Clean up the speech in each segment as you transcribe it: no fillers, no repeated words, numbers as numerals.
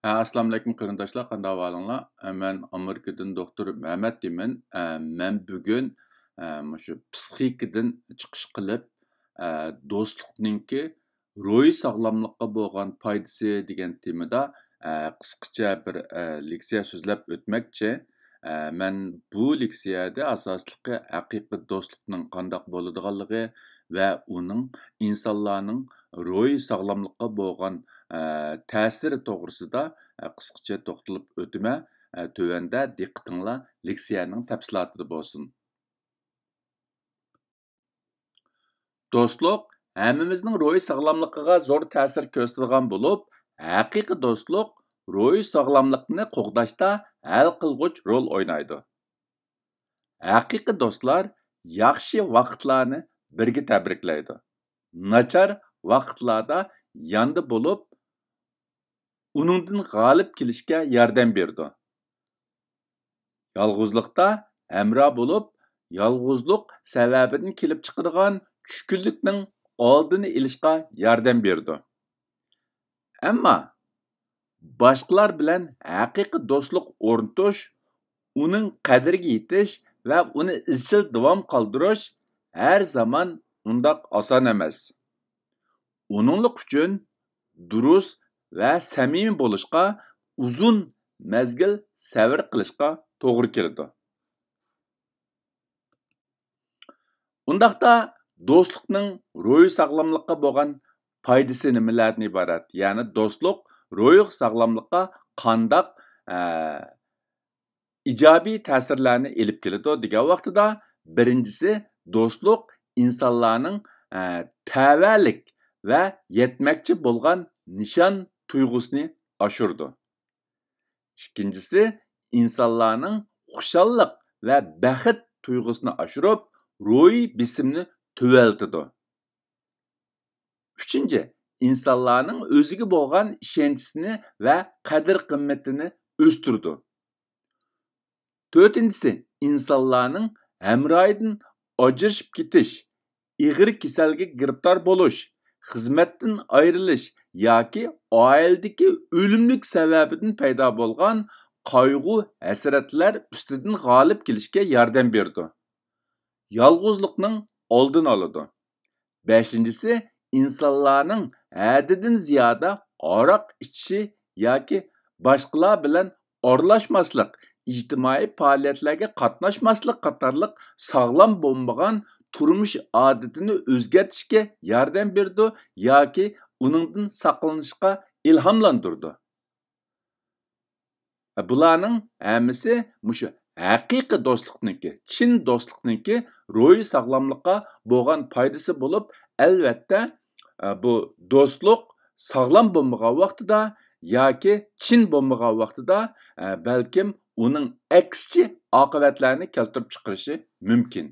Assalomu alaykum qarindoshlar, qanday ahvolinglar? Men Amerikadan doktor Mehmet deyman. Men bugun shu psixikadan chiqish qilib, do'stlikninki ruhiy sog'lomlikqa bo'lgan foydasi degan temada qisqacha bir leksiya so'zlab o'tmoqchi. Men bu leksiyada asosliqi haqiqiy do'stlikning qandoq bo'ladiganligi va uning insonlarning ruhiy sog'lomlikqa bo'lgan ta'siri to'g'risida qisqacha to'xtalib o'tma. Tövəndə diqqətinizlə leksiyanın təfsilatı bolsun. Dostluq həmmimizin ruhi sağlamlığına zor təsir göstərən olub, həqiqi dostluq ruhi sağlamlığını qoğdaşda həll qılğuç rol oynaydı. Həqiqi dostlar yaxşı vaqtlarını birgə təbrikləydi. Načar vaqtlarda yanında olub, uningdan g'olib kelishga yordam berdi. Yolg'izlikda hamroh bo'lib, yolg'izlik sababidan kelib chiqadigan tushkunlikning oldini olishga yordam berdi. Ammo boshqalar bilan haqiqiy do'stlik o'rnatish, uning qadriga yetish va uni izchil davom qoldirish har zaman undaq oson emas. Uninglik uchun durust va samimiy bo'lishga, uzun mezgil sabr qilishga to'g'ri keladi. Undaqda do'stlikning ruhiy sog'lomlikqa bo'lgan foydasi nimalardan iborat? Ya'ni do'stlik ruhiy sog'lomlikqa qandoq ijobiy ta'sirlarni olib keladi degan vaqtida, birinchisi do'stlik insonlarning tavallik va yetmoqchi bo'lgan nishon tuyg'usini oshirdi. İkincisi, insonlarning xushallik va baxt tuyg'usini oshirib, ruhiy bisimni tuvaltidi. Üçüncü, insonlarning o'ziga bo'lgan ishonchisini va qadr-qimmatini o'stirdi. To'rtinchisi, insonlarning hamrohidan ajrashib ketish, ig'ir kasalga giribtor bo'lish, xizmatdan ayrilish yoki oiladagi o'limlik sababidan paydo bo'lgan qayg'u, hasratlar ustidan g'olib kelishga yordam berdi. Yolg'izlikning oldini oladi. Beshinchisi, insonlarning haddidan ziyoda aroq ichishi yoki boshqalar bilan aralashmaslik, ijtimoiy faoliyatlarga qatnashmaslik qatorliq sog'lom bo'lmagan turmush odatini o'zgartishga yordam berdi yoki uningdan saqlanishga ilhomlantirdi. Bularning hammasi mushu haqiqiy do'stlikniki, chin do'stlikniki ruhiy sog'lomlikqa bo'lgan foydasi bo'lib, albatta bu do'stlik sog'lom bo'lmagan vaqtida yoki chin bo'lmagan vaqtida balkim uning aksichi oqibatlarni keltirib chiqarishi mumkin.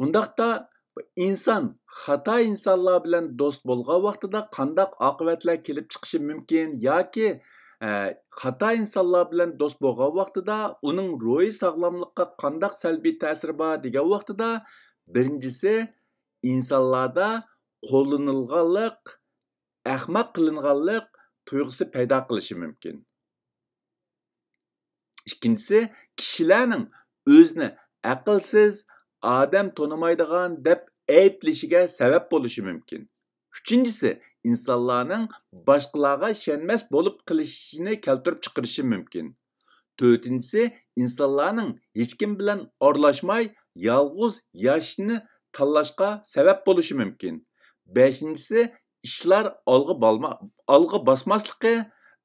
Undaqda inson xato insonlar bilan do'st bo'lgan vaqtida qandoq oqibatlar kelib chiqishi mumkin yoki xato insonlar bilan do'st bo'lgan vaqtida uning ruhiy sog'lomlikqa qandoq salbiy ta'siri bor degan vaqtida, birinchisi insonlarda qo'llanilganlik, ahmoq qilinganlik tuyg'usi paydo qilishi mumkin. Ikkinchisi, kishilarning o'zini aqlsiz, odam tonimaydigan deb ayblashiga sabab bo'lishi mumkin. Uchinchisi, insonlarning boshqalarga ishonmas bo'lib qilishini keltirib chiqarishi mumkin. To'rtinchisi, insonlarning hech kim bilan aralashmay, yolg'iz yashashni tanlashga sabab bo'lishi mumkin. Beshinchisi, ishlar olg'a bosmasligi,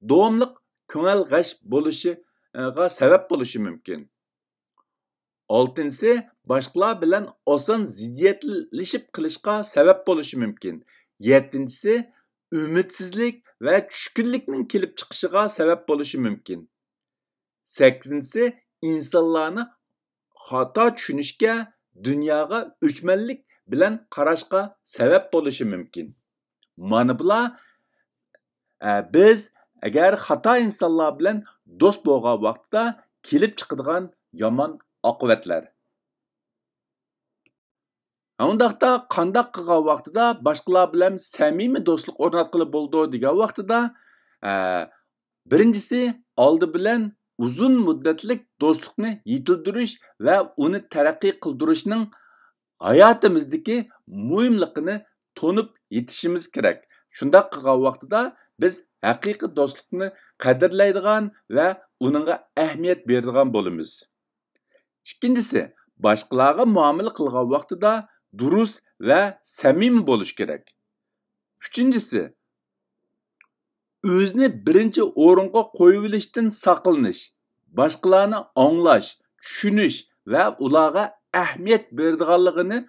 davomli ko'ngil g'ash bo'lishiga sabab bo'lishi mumkin. Oltinchisi, boshqalar bilan oson ziddiyatlashib qilishga sabab bo'lishi mumkin. Yettinchisi, umidsizlik va tushkunlikning kelib chiqishiga sabab bo'lishi mumkin. Sakkizinchisi, insonlarni xato tushunishga, dunyoga o'chmanlik bilan qarashga sabab bo'lishi mumkin. Mana bular biz agar xato insonlar bilan do'st bo'lgan vaqtda kelib chiqadigan yomon oqibatlar. Undaqda qandaq qilgan vaqtida boshqalar bilan samimiy do'stlik o'rnatqili bo'ldi degan vaqtida birinchisi oldi bilan uzun muddatlik do'stlikni yetildirish va uni taraqqiy qildirishning hayotimizdagi muhimligini to'nib yetishimiz kerak. Shundaq qilgan vaqtida biz haqiqiy do'stlikni qadrlaydigan va uningga ahamiyat beradigan bo'lamiz. Ikkinchisi, boshqalarga muomala qilgan vaqtida durust va samimiy bo'lish kerak. Uchinchisi, o'zni birinchi o'ringa qo'yib olishdan saqlanish, boshqalarni anglash, tushunish va ularga ahamiyat beradiganligini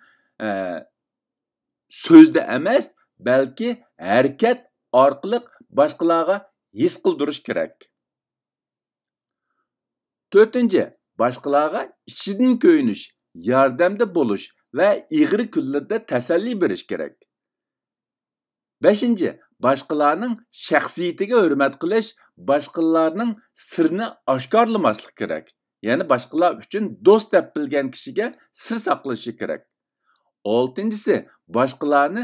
so'zda emas, balki harakat orqali boshqalarga his qildirish kerak. To'rtinchi, boshqalarga ichidan ko'yinish, yordamda bo'lish va ig'ir kunlarda tasalli berish kerak. Beshinchi, boshqalarning shaxsiyatiga hurmat qilish, boshqalarning sirini oshkorlamaslik kerak. Ya'ni boshqalar uchun do'st deb bilgan kishiga sir saqlashi kerak. Oltinchisi, boshqalarni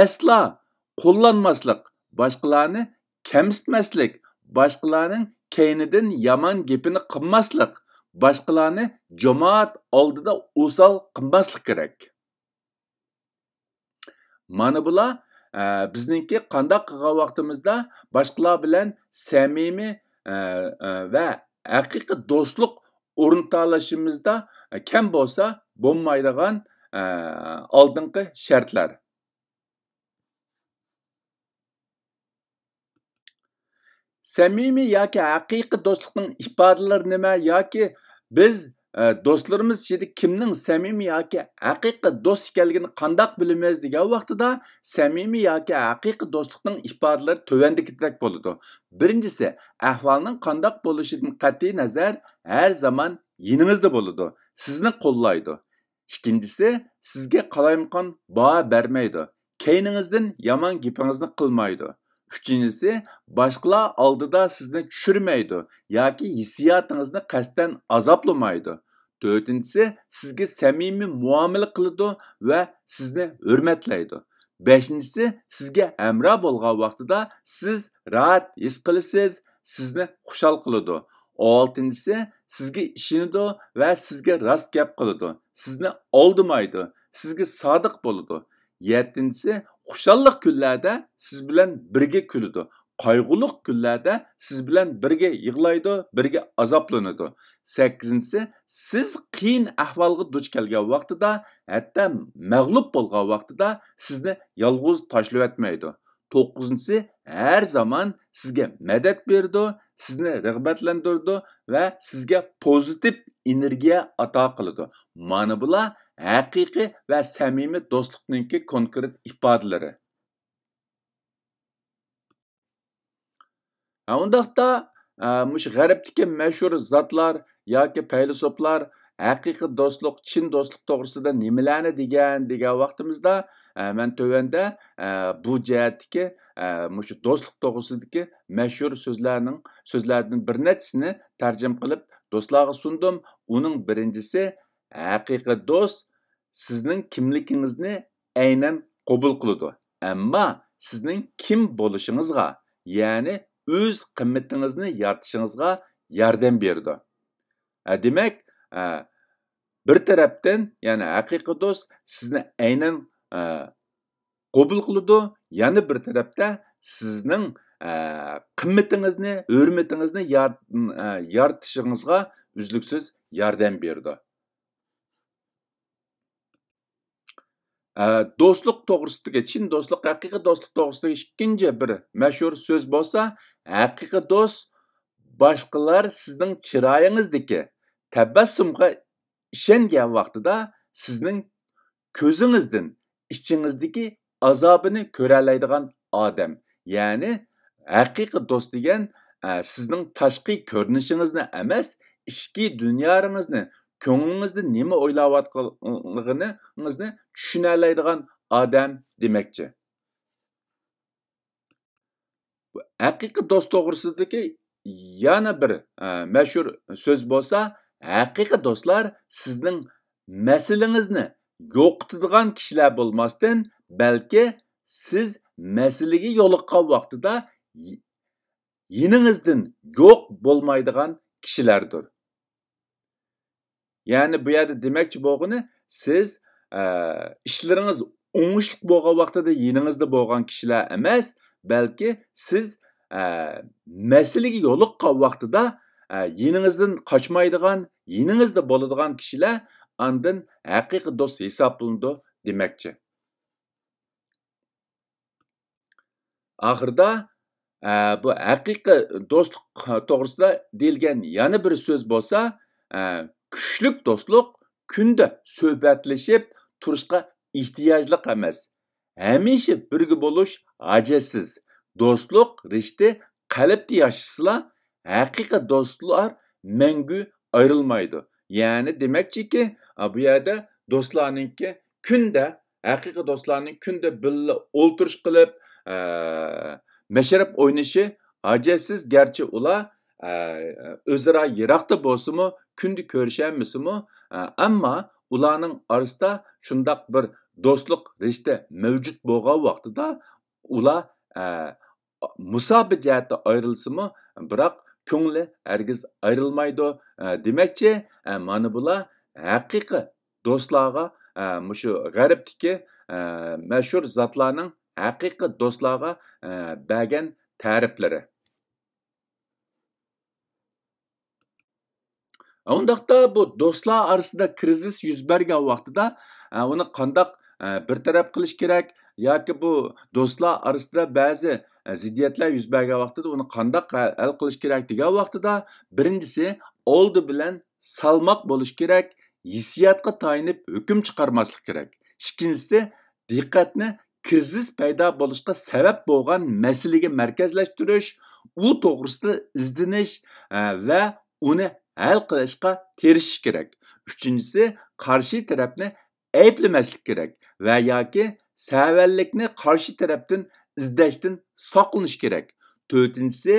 asla qo'llanmaslik, boshqalarni kamsitmaslik, boshqalarning keynidan yomon gapini qilmaslik, boshqalarni jamoat oldida o'sal qilmaslik kerak. Mana bular bizningki qanday qilgan vaqtimizda boshqalar bilan samimiy va haqiqiy do'stlik o'rnatishimizda kam bo'lsa bo'lmaydigan oldingi shartlar. Samimiy yoki haqiqiy do'stlikning ifodalari nima yoki biz do'stlarimiz ichida kimning samimiy yoki haqiqiy do'st ekanligini qandoq bilamiz degan vaqtida samimiy yoki haqiqiy do'stlikning ifodalari tövandagidek bo'ladi. Birinchisi, ahvolning qandoq bo'lishidan qat'iy nazar har zaman yoningizda bo'ladi, sizni qo'llaydi. Ikkinchisi, sizga qalayimqon baho bermaydi, keyningizdan yomon gapingizni qilmaydi. Üçüncüsü, başqalar oldida sizni tushirmaydi yoki hissiyotingizni qasddan azoplamaydi. To'rtinchisi, sizga samimiy muomala qiladi va sizni hurmatlaydi. Beshinchisi, sizga hamroh bo'lgan vaqtida siz rahat his qilasiz, sizni xushal qiladi. Oltinchisi, sizga ishonadi va sizga rost gap qiladi. Sizni oldimaydi, sizga sodiq bo'ladi. Yettinchisi, xushalliq kunlarda siz bilan birga kuladi. Qayg'uliq kunlarda siz bilan birga yig'laydi, birga azoblanadi. 8-si, siz qiyin ahvolga duch kelgan vaqtida, hatto mag'lub bo'lgan vaqtida sizni yolg'iz tashlab etmaydi. 9-si, har zaman sizga madad berdi, sizni rag'batlantirdi va sizga pozitiv energiya ato qiladi. Mana bular haqiqiy va samimiy do'stlikning konkret ifodalari. Undaqda mush g'arbdagi mashhur zotlar yoki filosoflar haqiqiy do'stlik, chin do'stlik to'g'risida nimalarni degan vaqtimizda men tövanda bu jihatdagi mush do'stlik to'g'risidagi mashhur so'zlardan bir nechasini tarjim qilib do'stlarga sundim. Uning birinchisi, haqiqiy do'st sizning kimligingizni aynan qabul qiladi. Ammo sizning kim bo'lishingizga, ya'ni o'z qimmatingizni yaratishingizga yordam beradi. Demak, bir tarafdan, ya'ni haqiqiy do'st sizni aynan qabul qiladi, yana bir tarafda sizning qimmatingizni, hurmatingizni yaratishingizga uzluksiz yordam beradi. Do'stlik to'g'risidagi, chin do'stlik, haqiqiy do'stlik to'g'risidagi ikkinchi bir mashhur so'z bo'lsa, haqiqiy do'st boshqalar sizning chiroyingizdagi tabassumga ishongan vaqtida sizning ko'zingizdan ichingizdagi azobini ko'ralaydigan odam. Ya'ni haqiqiy do'st degan sizning tashqi ko'rinishingizni emas, ichki dunyoingizni, ko'nglingizda nima o'ylayotganligingizni tushunalaydigan odam demakchi. Haqiqiy do'st to'g'risidagi yana bir mashhur so'z bo'lsa, haqiqiy do'stlar sizning masalangizni yo'qotadigan kishilar bo'lmasdan, balki siz masalaga yo'liqqan vaqtida yiningizdan yo'q bo'lmaydigan kishilardir. Ya'ni bu yerda demakchi bo'lgani, siz ishlaringiz o'ngishli bo'lgan vaqtida yiningizda bo'lgan kishilar emas, balki siz masalaga yo'liqqan vaqtida yiningizdan qochmaydigan, yiningizda bo'ladigan kishilar andin haqiqiy do'st hisoblanadi demakchi. Oxirida bu haqiqiy do'stlik to'g'risida deyilgan yana bir so'z bo'lsa, kuchlik do'stlik kunda suhbatlashib turishga ehtiyojliq emas. Hamisha birga bo'lish hojatisiz. Do'stlik rishti qalbda yashasila, haqiqiy do'stlar mangu ayrılmaydi. Yani demakchiki, bu yerda do'stlarninki kunda, haqiqiy do'stlarning kunda birga o'ltirish qilib, masharab o'ynashi hojatisiz, garchi ular o'zaro yiroqda bo'lsa-mu, kunda ko'rishamisimu, ammo ularning orasida shundaq bir do'stlik rishta mavjud bo'lgan vaqtida ular musobi jihatda ayrilsa-mu, biroq ko'ngli hargiz ayrilmaydi. Demakchi, mana bular haqiqiy do'stlarga mushu g'arbdagi mashhur zotlarning haqiqiy do'stlarga bergan ta'riflari. Ondaqda bu do'stlar orasida krizis yuz bergan vaqtida uni qandoq bir taraf qilish kerak yoki bu do'stlar orasida ba'zi ziddiyatlar yuz bergan vaqtida uni qandoq hal qilish kerak degan vaqtida birinchisi oldi bilan salmoq bo'lish kerak, hissiyotga tayinib hukm chiqarmaslik kerak. Ikkinchisi diqqatni krizis paydo bo'lishga sabab bo'lgan masalaga markazlashtirish, u to'g'risida izlanish va uni hal qilishga tirishish kerak. Uchinchisi qarshi tarafni ayblamaslik kerak va yoki savallikni qarshi tarafdan izlashdan saqlanish kerak. To'rtinchisi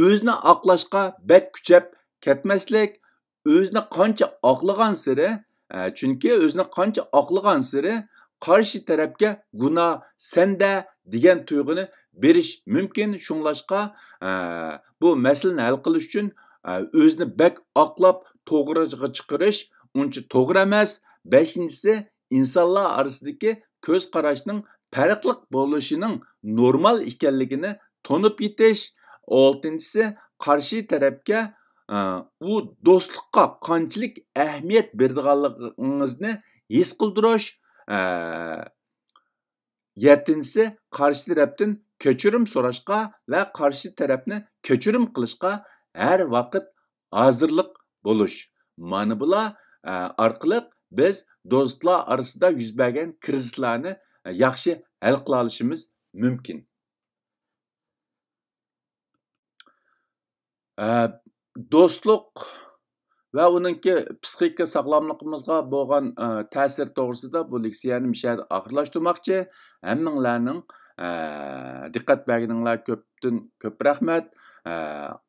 o'zini oqlashga bak kuchab ketmaslik, o'zini qancha oqlagan siri, chunki o'zini qancha oqlagan siri qarshi tarafga gunoh senda degan tuyg'uni berish mumkin. Shunglashqa bu masalani hal qilish uchun o'zini bak oqlab to'g'riga chiqarish uncha to'g'ri emas. Beshinchisi insonlar orasidagi ko'z qarashning farqli bo'lishining normal ekanligini tonib yetish. Oltinchisi qarshi tarafga u do'stlikqa qanchalik ahamiyat beradiganligingizni his qildirish. Yettinchisi qarshi tarafdan kechirim so'rashga va qarshi tarafni kechirim qilishga har vaqt hozirlik bo'lish. Mana bular orqali biz do'stlar orasida yuz bergan krizislarni yaxshi hal qila olishimiz mumkin. Do'stlik va uningki psixika sog'lomligimizga bo'lgan ta'sir to'g'risida bu leksiyani mishada oxirlashtirmoqchi. Hammanglarning diqqat berganinglar ko'pdan ko'p rahmat.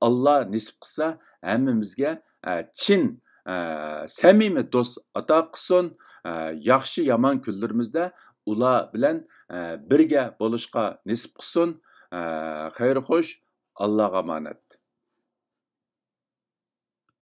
Allah nisib qilsa hammamizga chin samimiy do'st ato qilsin. Yaxshi yomon kunlarimizda ular bilan birga bo'lishga nisib qilsin. Xayr xo'sh, Allohga omonat.